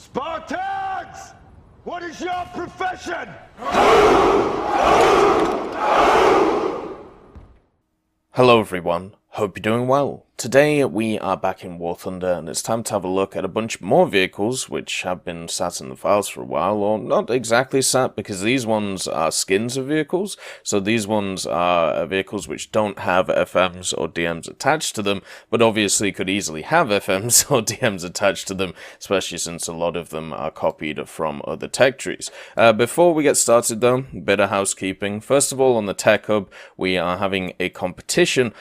Spartans! What is your profession? Hello everyone, hope you're doing well. Today we are back in War Thunder and it's time to have a look at a bunch more vehicles which have been sat in the files for a while, or not exactly sat because these ones are skins of vehicles, so these ones are vehicles which don't have FMs or DMs attached to them, but obviously could easily have FMs or DMs attached to them, especially since a lot of them are copied from other tech trees. Before we get started though, a bit of housekeeping. First of all, on the Tech Hub we are having a competition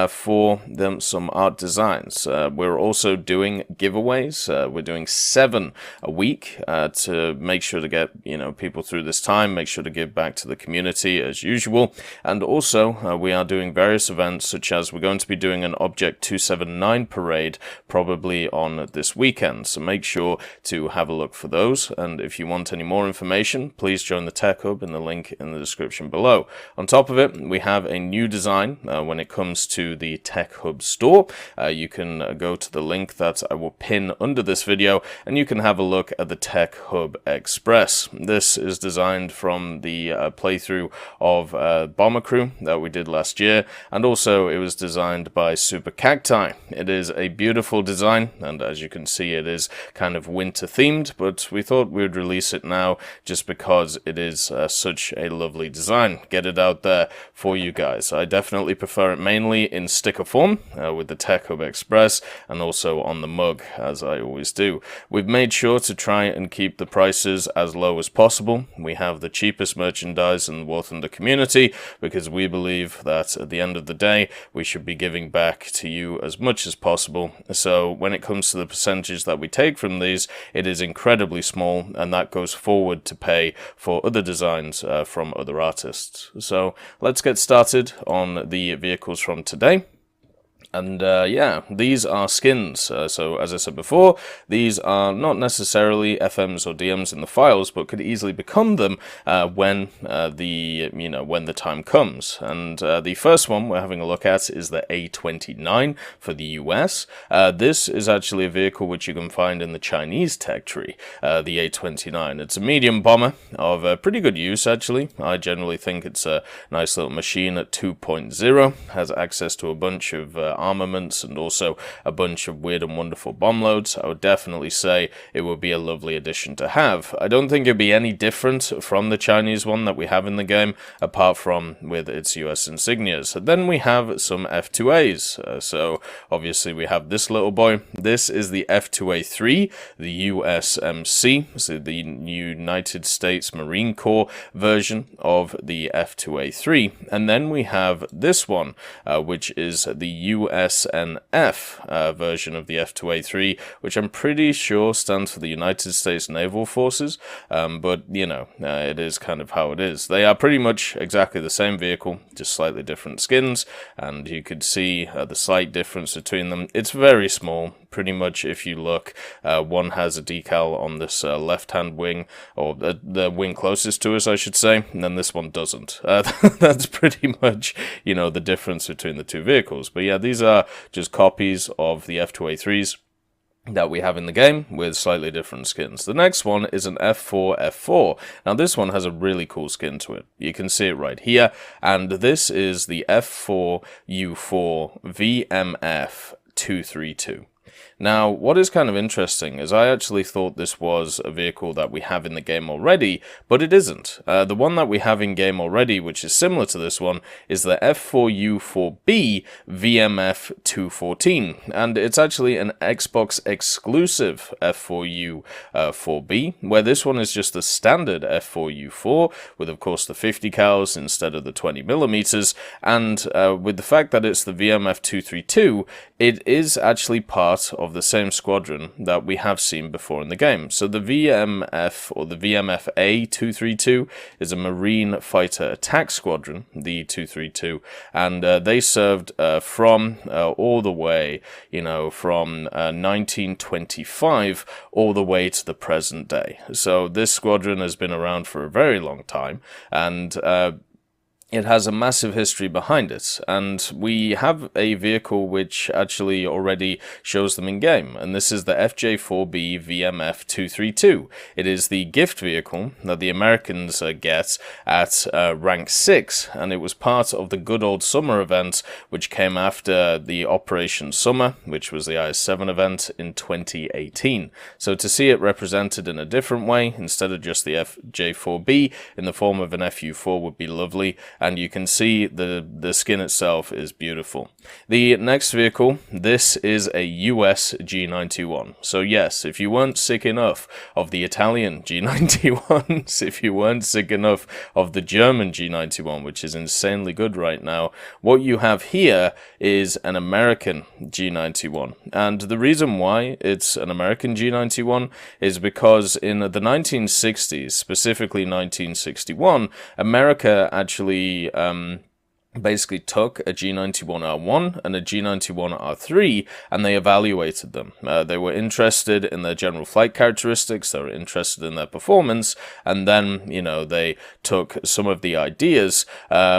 for some art designs. We're also doing giveaways. We're doing 7 a week to make sure to get people through this time, make sure to give back to the community as usual, and also we are doing various events, such as we're going to be doing an Object 279 parade probably on this weekend, so make sure to have a look for those. And if you want any more information, please join the Tech Hub in the link in the description below. On top of it, we have a new design when it comes to the Tech Hub store. You can go to the link that I will pin under this video and you can have a look at the Tech Hub Express. This is designed from the playthrough of Bomber Crew that we did last year, and also it was designed by Super Cacti. It is a beautiful design, and as you can see it is kind of winter themed, but we thought we would release it now just because it is such a lovely design. Get it out there for you guys. I definitely prefer it mainly in sticker form with the Tech Hub Express, and also on the mug, as I always do. We've made sure to try and keep the prices as low as possible. We have the cheapest merchandise in the War Thunder community because we believe that at the end of the day we should be giving back to you as much as possible. So when it comes to the percentage that we take from these, it is incredibly small, and that goes forward to pay for other designs from other artists. So let's get started on the vehicles from today. And yeah, these are skins. So as I said before, these are not necessarily FMs or DMs in the files, but could easily become them when the time comes. And the first one we're having a look at is the A29 for the US. This is actually a vehicle which you can find in the Chinese tech tree, the A29. It's a medium bomber of pretty good use, actually. I generally think it's a nice little machine at 2.0, has access to a bunch of armaments and also a bunch of weird and wonderful bomb loads. I would definitely say it would be a lovely addition to have. I don't think it'd be any different from the Chinese one that we have in the game, apart from with its US insignias. Then we have some F2As. So obviously we have this little boy. This is the F2A3, the USMC, so the United States Marine Corps version of the F2A3. And then we have this one, which is the USNF version of the F2A3, which I'm pretty sure stands for the United States Naval Forces, but it is kind of how it is. They are pretty much exactly the same vehicle, just slightly different skins, and you could see the slight difference between them. It's very small. Pretty much, if you look, one has a decal on this left-hand wing, or the wing closest to us, I should say, and then this one doesn't. That's pretty much, the difference between the two vehicles. But yeah, these are just copies of the F2A3s that we have in the game with slightly different skins. The next one is an F4. Now this one has a really cool skin to it. You can see it right here, and this is the F4U4 VMF 232. Now, what is kind of interesting is I actually thought this was a vehicle that we have in the game already, but it isn't. The one that we have in game already, which is similar to this one, is the F4U4B VMF 214, and it's actually an Xbox exclusive F4U4B, where this one is just the standard F4U4, with of course the 50 cals instead of the 20mm, and with the fact that it's the VMF 232, it is actually part of the same squadron that we have seen before in the game. So the VMF, or the VMF-A 232, is a Marine Fighter Attack Squadron, the 232, and they served from all the way, from 1925 all the way to the present day. So this squadron has been around for a very long time, and it has a massive history behind it, and we have a vehicle which actually already shows them in game, and this is the FJ4B VMF 232. It is the gift vehicle that the Americans get at rank 6, and it was part of the Good Old Summer event, which came after the Operation Summer, which was the IS-7 event in 2018. So to see it represented in a different way, instead of just the FJ4B in the form of an FU4 would be lovely. And you can see the skin itself is beautiful. The next vehicle, this is a US G91. So yes, if you weren't sick enough of the Italian G91s, if you weren't sick enough of the German G91, which is insanely good right now, what you have here is an American G91. And the reason why it's an American G91 is because in the 1960s, specifically 1961, America actually basically took a G91R1 and a G91R3 and they evaluated them. They were interested in their general flight characteristics, they were interested in their performance, and then, you know, they took some of the ideas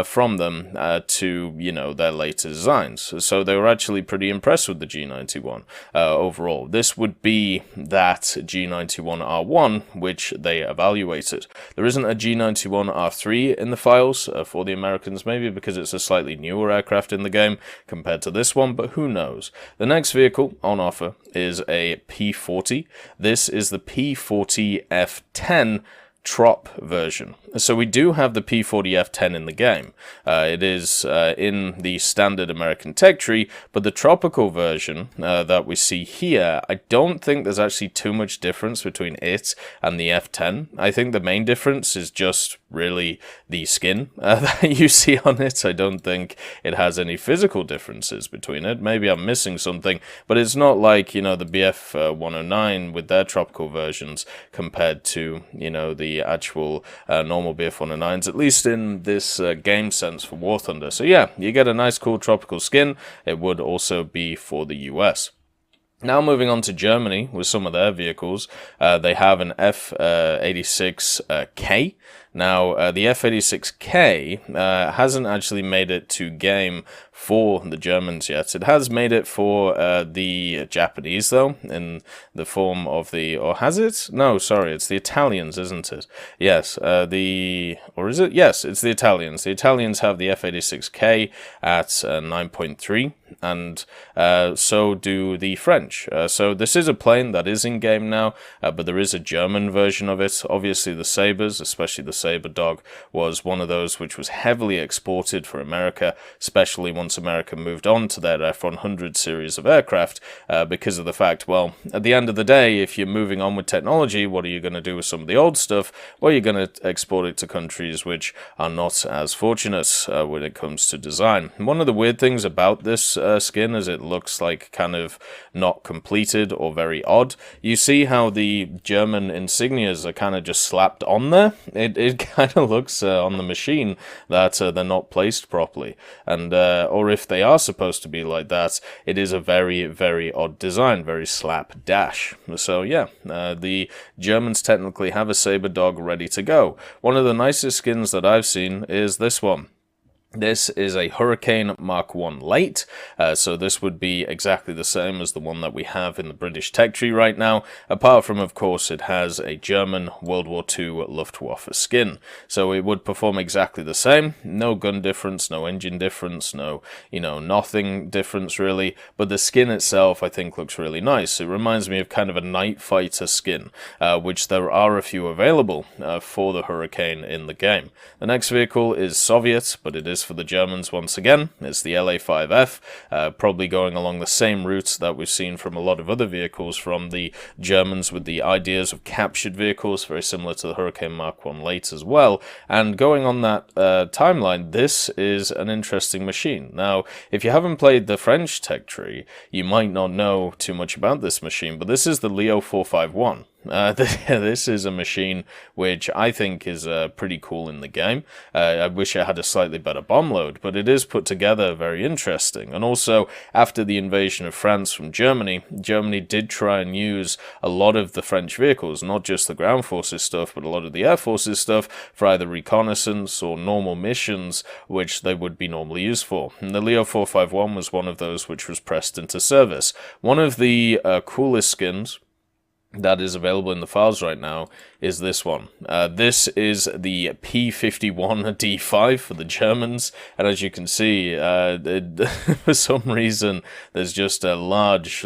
from them to, you know, their later designs. So they were actually pretty impressed with the G91 overall. This would be that G91R1 which they evaluated. There isn't a G91R3 in the files for the Americans, maybe because it's a slightly newer aircraft in the game compared to this one, but who knows. The next vehicle on offer is a P40. This is the P40F10 Trop version. So we do have the P40F10 in the game. It is in the standard American tech tree, but the tropical version that we see here, I don't think there's actually too much difference between it and the F10. I think the main difference is just really the skin that you see on it. I don't think it has any physical differences between it. Maybe I'm missing something, but it's not like, you know, the BF 109 with their tropical versions compared to, you know, the actual normal BF 109s, at least in this game sense for War Thunder. So yeah, you get a nice cool tropical skin. It would also be for the US. Now moving on to Germany with some of their vehicles, they have an F-86K. Now, the F-86K hasn't actually made it to game for the Germans yet. It has made it for the Japanese, though, in the form of the... Or has it? No, sorry, it's the Italians, isn't it? Yes, or is it? Yes, it's the Italians. The Italians have the F-86K at 9.3, and so do the French. So this is a plane that is in-game now, but there is a German version of it. Obviously, the Sabres, especially the Sabre Dog, was one of those which was heavily exported for America, especially once America moved on to their F-100 series of aircraft, because of the fact, well, at the end of the day, if you're moving on with technology, what are you going to do with some of the old stuff? Well, you're going to export it to countries which are not as fortunate when it comes to design. And one of the weird things about this skin is it looks like kind of not completed or very odd. You see how the German insignias are kind of just slapped on there? It kind of looks on the machine that they're not placed properly. And or if they are supposed to be like that, it is a very, very odd design, very slapdash. So yeah, the Germans technically have a Sabre Dog ready to go. One of the nicest skins that I've seen is this one. This is a Hurricane Mark 1 late, so this would be exactly the same as the one that we have in the British tech tree right now, apart from, of course, it has a German World War II Luftwaffe skin. So it would perform exactly the same, no gun difference, no engine difference, no, you know, nothing difference really, but the skin itself I think looks really nice. It reminds me of kind of a night fighter skin, which there are a few available for the Hurricane in the game. The next vehicle is Soviet, but it is for the Germans once again. It's the LA-5F, probably going along the same route that we've seen from a lot of other vehicles from the Germans with the ideas of captured vehicles, very similar to the Hurricane Mark 1 late as well. And going on that timeline, this is an interesting machine. Now, if you haven't played the French tech tree, you might not know too much about this machine, but this is the Leo 451. This is a machine which I think is pretty cool in the game. I wish it had a slightly better bomb load, but it is put together very interesting. And also, after the invasion of France from Germany, Germany did try and use a lot of the French vehicles, not just the ground forces stuff, but a lot of the air forces stuff, for either reconnaissance or normal missions, which they would be normally used for. And the Leo 451 was one of those which was pressed into service. One of the coolest skins that is available in the files right now is this one. This is the P51D5 for the Germans, and as you can see, for some reason there's just a large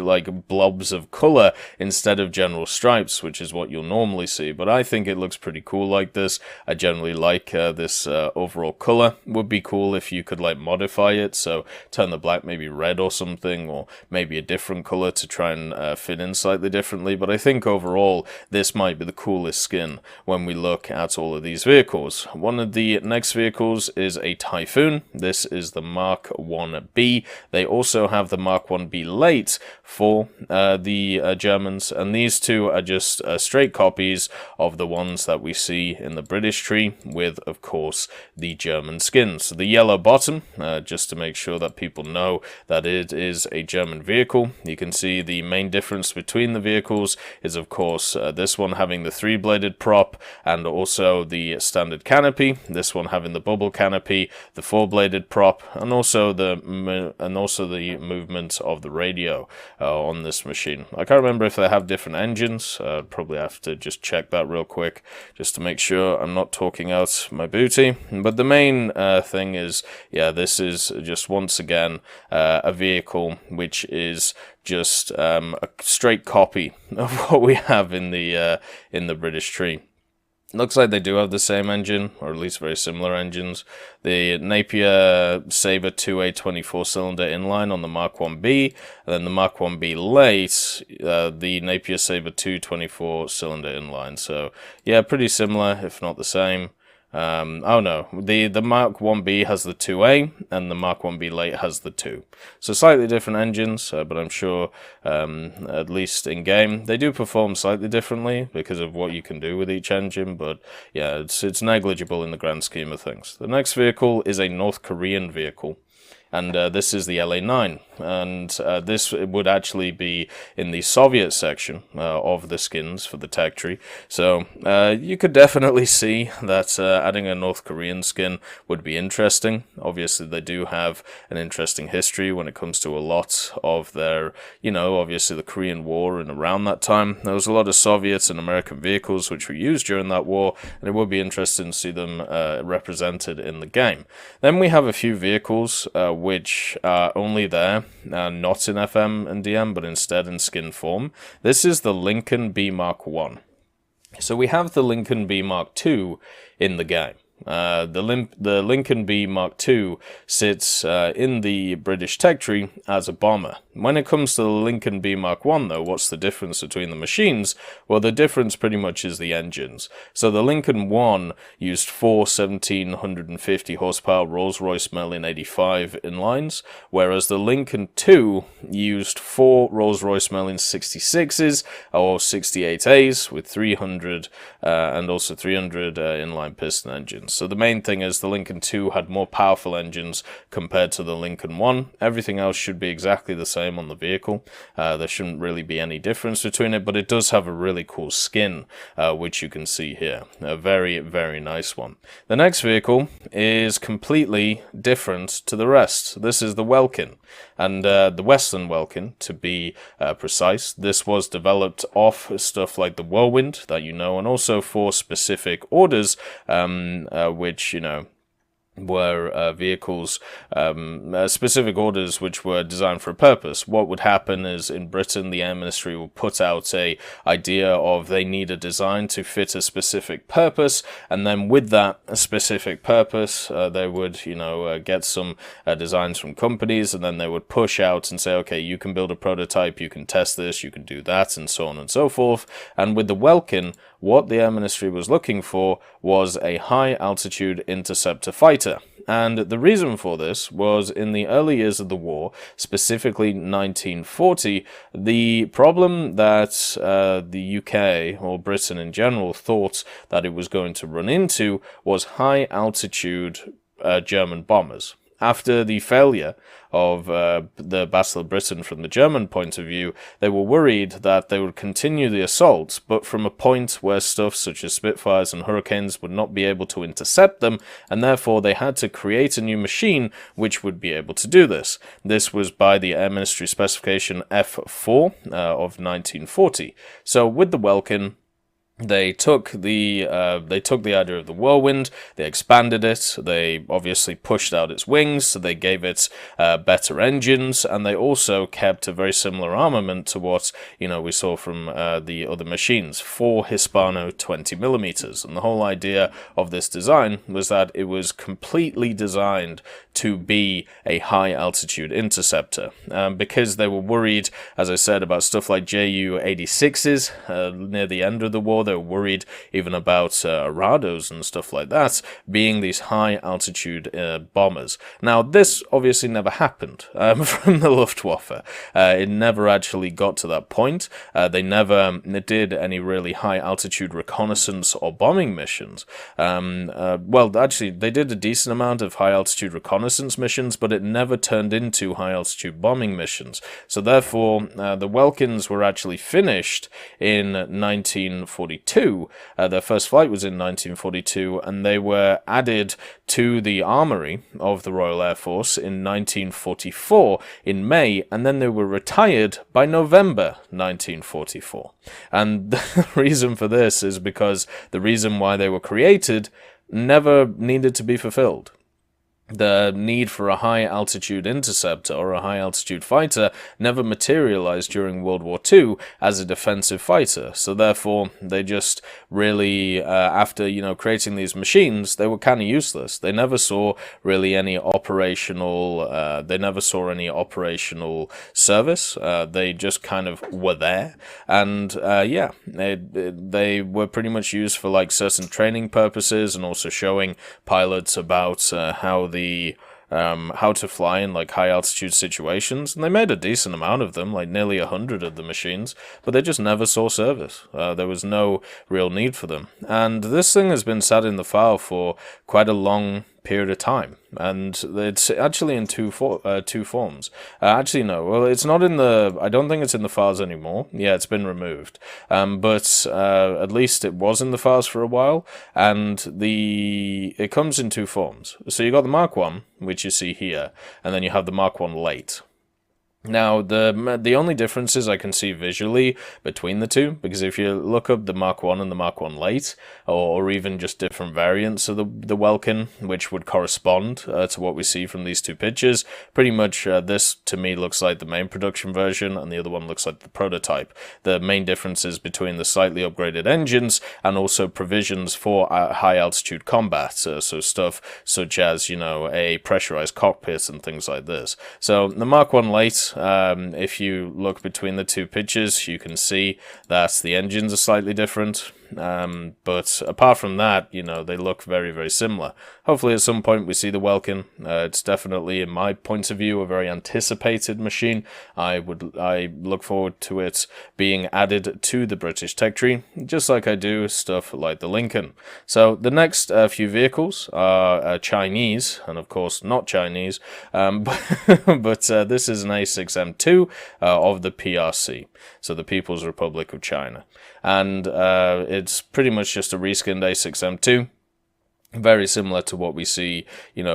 blobs of colour instead of general stripes, which is what you'll normally see, but I think it looks pretty cool like this. I generally like this overall colour. Would be cool if you could modify it, so turn the black maybe red or something, or maybe a different colour to try and fit in slightly differently, but I think overall this might be the coolest skin when we look at all of these vehicles. One of the next vehicles is a Typhoon. This is the Mark 1B. They also have the Mark 1B late for the Germans, and these two are just straight copies of the ones that we see in the British tree, with of course the German skins. So the yellow bottom, just to make sure that people know that it is a German vehicle. You can see the main difference between the vehicles is of course this one having the three-bladed prop and also the standard canopy, this one having the bubble canopy, the four-bladed prop, and also the movement of the radio on this machine. I can't remember if they have different engines. Probably have to just check that real quick just to make sure I'm not talking out my booty, but the main thing is, yeah, this is just once again a vehicle which is just a straight copy of what we have in the British tree. Looks like they do have the same engine, or at least very similar engines. The Napier Sabre 2A 24-cylinder inline on the Mark 1B, and then the Mark 1B late, the Napier Sabre 2 24-cylinder inline. So, yeah, pretty similar, if not the same. Oh no, the Mark 1B has the 2A, and the Mark 1B late has the 2. So slightly different engines, but I'm sure, at least in-game, they do perform slightly differently because of what you can do with each engine, but yeah, it's negligible in the grand scheme of things. The next vehicle is a North Korean vehicle. And this is the LA9, and this would actually be in the Soviet section of the skins for the tech tree. So you could definitely see that adding a North Korean skin would be interesting. Obviously, they do have an interesting history when it comes to a lot of their, obviously the Korean War, and around that time, there was a lot of Soviet and American vehicles which were used during that war, and it would be interesting to see them represented in the game. Then we have a few vehicles which are only there, not in FM and DM, but instead in skin form. This is the Lincoln B Mark 1. So we have the Lincoln B Mark 2 in the game. The Lincoln B Mark II sits in the British tech tree as a bomber. When it comes to the Lincoln B Mark I, though, what's the difference between the machines? Well, the difference pretty much is the engines. So the Lincoln I used 4 1750 horsepower Rolls-Royce Merlin 85 inlines, whereas the Lincoln II used 4 Rolls-Royce Merlin 66s or 68As with 300 and also 300 inline piston engines. So the main thing is the Lincoln II had more powerful engines compared to the Lincoln I. Everything else should be exactly the same on the vehicle. There shouldn't really be any difference between it, but it does have a really cool skin, which you can see here. A very, very nice one. The next vehicle is completely different to the rest. This is the Welkin, and the Western Welkin, to be precise. This was developed off stuff like the Whirlwind that you know, and also for specific orders, which, were vehicles, specific orders which were designed for a purpose. What would happen is in Britain, the Air Ministry would put out a idea of they need a design to fit a specific purpose, and then with that specific purpose, they would, get some designs from companies, and then they would push out and say, okay, you can build a prototype, you can test this, you can do that, and so on and so forth. And with the Welkin, what the Air Ministry was looking for was a high-altitude interceptor fighter fighter. And the reason for this was in the early years of the war, specifically 1940, the problem that the UK, or Britain in general, thought that it was going to run into was high-altitude German bombers. After the failure of the Battle of Britain from the German point of view, they were worried that they would continue the assault, but from a point where stuff such as Spitfires and Hurricanes would not be able to intercept them, and therefore they had to create a new machine which would be able to do this. This was by the Air Ministry specification F4 of 1940. So with the Welkin, they took the idea of the Whirlwind, they expanded it, they obviously pushed out its wings, so they gave it better engines, and they also kept a very similar armament to what, we saw from the other machines, 4 Hispano 20mm. And the whole idea of this design was that it was completely designed to be a high-altitude interceptor, because they were worried, as I said, about stuff like Ju-86s near the end of the war. They were worried even about Arados and stuff like that being these high-altitude bombers. Now, this obviously never happened from the Luftwaffe. It never actually got to that point. They never did any really high-altitude reconnaissance or bombing missions. Well, actually, they did a decent amount of high-altitude reconnaissance missions, but it never turned into high-altitude bombing missions. So therefore, the Welkins were actually finished in 1942. Their first flight was in 1942, and they were added to the armory of the Royal Air Force in 1944 in May, and then they were retired by November 1944. And the reason for this is because the reason why they were created never needed to be fulfilled. The need for a high-altitude interceptor or a high-altitude fighter never materialized during World War II as a defensive fighter. So therefore, they just really, after, creating these machines, they were kind of useless. They never saw really any operational, service. They just kind of were there. And, they were pretty much used for, like, certain training purposes and also showing pilots about how to fly in like high altitude situations, and they made a decent amount of them, like nearly 100 of the machines, but they just never saw service. There was no real need for them, and this thing has been sat in the file for quite a long period of time, and it's actually in two forms. Actually, no. Well, it's not in the. I don't think it's in the files anymore. Yeah, it's been removed. But at least it was in the files for a while, and it comes in two forms. So you got the Mark 1, which you see here, and then you have the Mark 1 Late. Now, the only differences I can see visually between the two, because if you look up the Mark 1 and the Mark 1 Late, or even just different variants of the Welkin, which would correspond to what we see from these two pictures, pretty much this, to me, looks like the main production version, and the other one looks like the prototype. The main differences between the slightly upgraded engines, and also provisions for high-altitude combat, so stuff such as, a pressurized cockpit and things like this. So, the Mark 1 Late, if you look between the two pictures, you can see that the engines are slightly different. But apart from that, they look very, very similar. Hopefully at some point we see the Welkin. It's definitely, in my point of view, a very anticipated machine. I look forward to it being added to the British tech tree, just like I do stuff like the Lincoln. So the next few vehicles are Chinese, and of course not Chinese, but this is an A6M2 of the PRC, so the People's Republic of China. And it's pretty much just a reskinned A6M2. Very similar to what we see,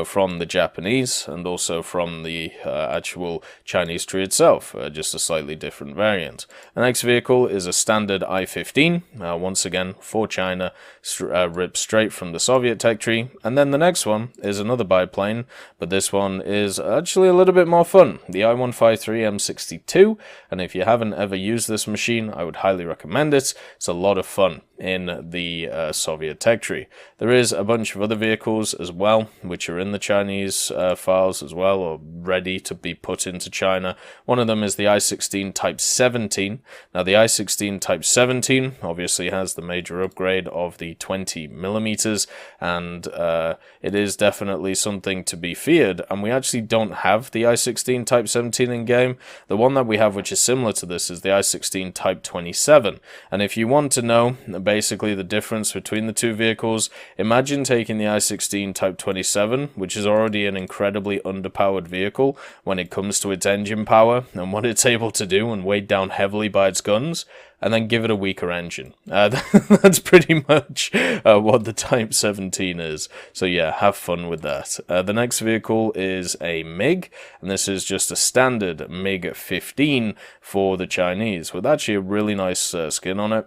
from the Japanese and also from the actual Chinese tree itself, just a slightly different variant. The next vehicle is a standard I-15, once again for China, ripped straight from the Soviet tech tree. And then the next one is another biplane, but this one is actually a little bit more fun, the I-153M62, and if you haven't ever used this machine, I would highly recommend it. It's a lot of fun in the Soviet tech tree. There is a bunch bunch of other vehicles as well, which are in the Chinese files as well, or ready to be put into China. One of them is the I-16 Type 17. Now, the I-16 Type 17 obviously has the major upgrade of the 20mm, and it is definitely something to be feared, and we actually don't have the I-16 Type 17 in game. The one that we have, which is similar to this, is the I-16 Type 27, and if you want to know basically the difference between the two vehicles, imagine taking the I-16 Type 27, which is already an incredibly underpowered vehicle when it comes to its engine power and what it's able to do, and weighed down heavily by its guns, and then give it a weaker engine. That's pretty much what the Type 17 is. So yeah, have fun with that. The next vehicle is a MiG, and this is just a standard MiG-15 for the Chinese, with actually a really nice skin on it.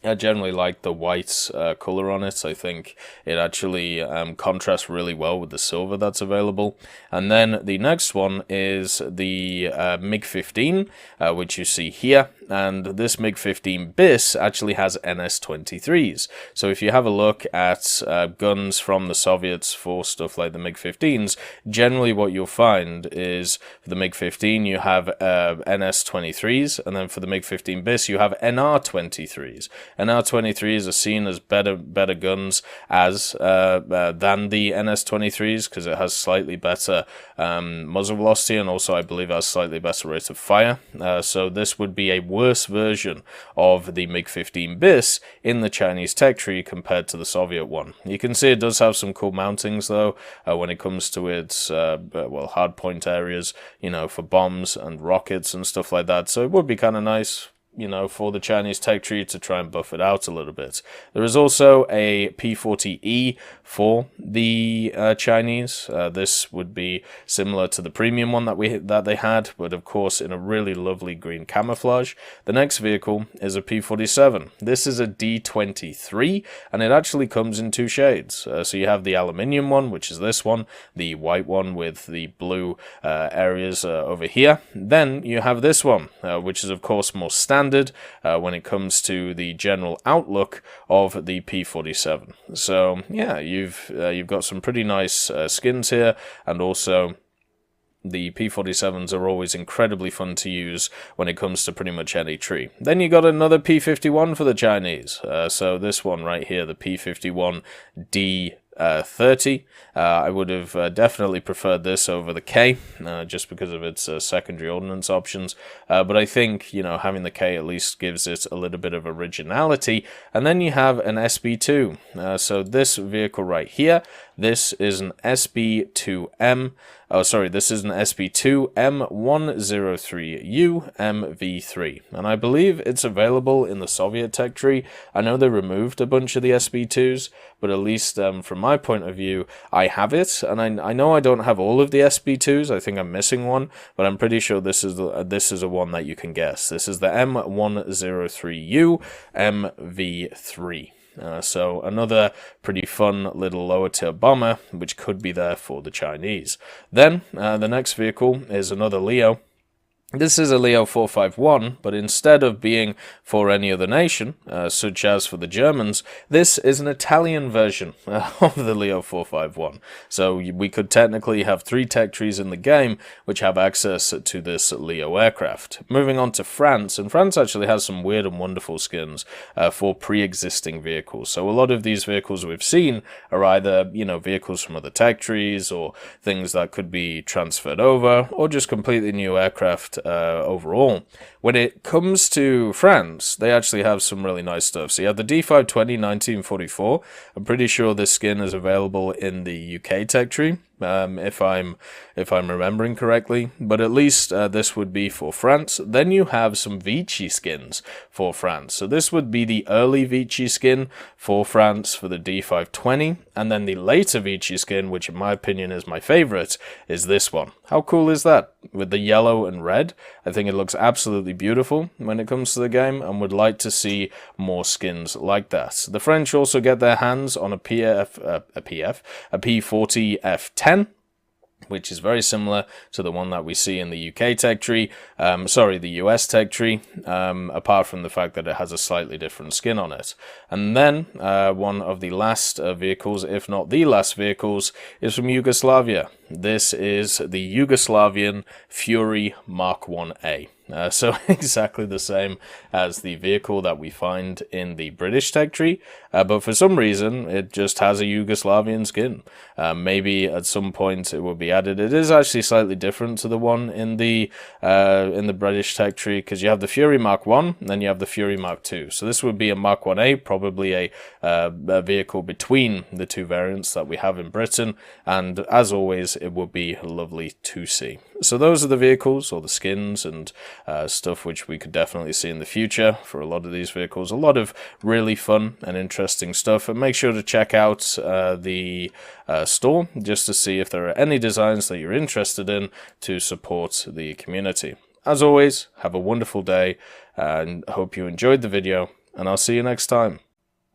I generally like the white color on it. I think it actually contrasts really well with the silver that's available. And then the next one is the MiG-15, which you see here. And this MiG-15 bis actually has NS-23s. So if you have a look at guns from the Soviets for stuff like the MiG-15s, generally what you'll find is for the MiG-15 you have NS-23s, and then for the MiG-15 bis you have NR-23s. NR-23s are seen as better guns as than the NS-23s, because it has slightly better muzzle velocity, and also I believe has slightly better rate of fire. So this would be a worse version of the MiG-15 bis in the Chinese tech tree compared to the Soviet one. You can see it does have some cool mountings though when it comes to its well, hard point areas, you know, for bombs and rockets and stuff like that. So it would be kind of nice, you know, for the Chinese tech tree to try and buff it out a little bit. There is also a P40E for the Chinese. This would be similar to the premium one that they had, but of course in a really lovely green camouflage. The next vehicle is a P47. This is a D23, and it actually comes in two shades. So you have the aluminium one, which is this one, the white one with the blue areas over here. Then you have this one, which is of course more standard when it comes to the general outlook of the P47. So yeah, you've got some pretty nice skins here, and also the P47s are always incredibly fun to use when it comes to pretty much any tree. Then you got another P51 for the Chinese. So this one right here, the P51D 30. I would have definitely preferred this over the K, just because of its secondary ordnance options. But I think, you know, having the K at least gives it a little bit of originality. And then you have an SB2. So this vehicle right here, this is an SB2M. Oh, sorry, this is an SB2 M103U MV3, and I believe it's available in the Soviet tech tree. I know they removed a bunch of the SB2s, but at least from my point of view, I have it, and I know I don't have all of the SB2s. I think I'm missing one, but I'm pretty sure this is a one that you can guess. This is the M103U MV3. So another pretty fun little lower tier bomber, which could be there for the Chinese. Then the next vehicle is another Leo. This is a Leo 451, but instead of being for any other nation, such as for the Germans, this is an Italian version of the Leo 451. So we could technically have 3 tech trees in the game which have access to this Leo aircraft. Moving on to France, and France actually has some weird and wonderful skins for pre-existing vehicles. So a lot of these vehicles we've seen are either, you know, vehicles from other tech trees, or things that could be transferred over, or just completely new aircraft overall. When it comes to France, they actually have some really nice stuff. So you have the D520 1944. I'm pretty sure this skin is available in the UK tech tree, if I'm remembering correctly, but at least this would be for France. Then you have some Vichy skins for France. So this would be the early Vichy skin for France for the D520, and then the later Vichy skin, which in my opinion is my favorite, is this one. How cool is that? With the yellow and red, I think it looks absolutely beautiful when it comes to the game, and would like to see more skins like that. The French also get their hands on a P40 F10. which is very similar to the one that we see in the UK tech tree, the US tech tree, apart from the fact that it has a slightly different skin on it. And then one of the last vehicles, if not the last vehicles, is from Yugoslavia. This is the Yugoslavian Fury Mark 1A. So exactly the same as the vehicle that we find in the British tech tree, but for some reason it just has a Yugoslavian skin. Maybe at some point it will be added. It is actually slightly different to the one in the British tech tree, because you have the Fury Mark 1 and then you have the Fury Mark 2. So this would be a Mark 1A, probably a vehicle between the two variants that we have in Britain, and as always it would be lovely to see. So those are the vehicles, or the skins, and stuff which we could definitely see in the future for a lot of these vehicles. A lot of really fun and interesting stuff, and make sure to check out the store just to see if there are any designs that you're interested in to support the community. As always, have a wonderful day, and hope you enjoyed the video, and I'll see you next time.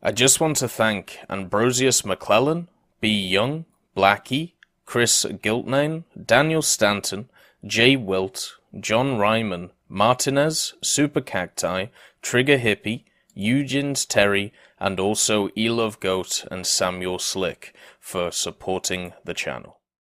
I just want to thank Ambrosius McClellan, B. Young, Blackie, Chris Giltnane, Daniel Stanton, Jay Wilt, John Ryman, Martinez, Super Cacti, Trigger Hippie, Eugens Terry, and also Elove Goat and Samuel Slick for supporting the channel.